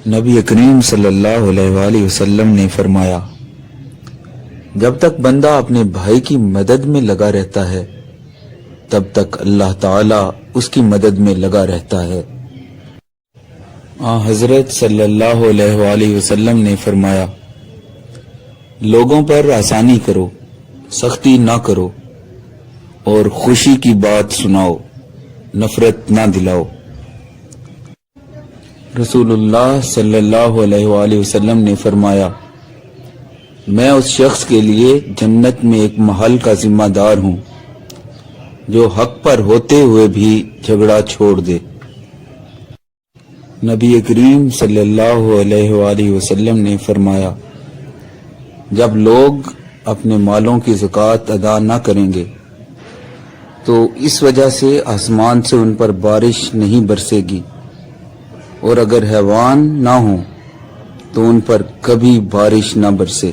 نبی کریم صلی اللہ علیہ وآلہ وسلم نے فرمایا، جب تک بندہ اپنے بھائی کی مدد میں لگا رہتا ہے تب تک اللہ تعالی اس کی مدد میں لگا رہتا ہے۔ حضرت صلی اللہ علیہ وآلہ وسلم نے فرمایا، لوگوں پر آسانی کرو، سختی نہ کرو، اور خوشی کی بات سناؤ، نفرت نہ دلاؤ۔ رسول اللہ صلی اللہ علیہ وآلہ وسلم نے فرمایا، میں اس شخص کے لیے جنت میں ایک محل کا ذمہ دار ہوں جو حق پر ہوتے ہوئے بھی جھگڑا چھوڑ دے۔ نبی کریم صلی اللہ علیہ وآلہ وسلم نے فرمایا، جب لوگ اپنے مالوں کی زکوٰۃ ادا نہ کریں گے تو اس وجہ سے آسمان سے ان پر بارش نہیں برسے گی، اور اگر حیوان نہ ہوں تو ان پر کبھی بارش نہ برسے۔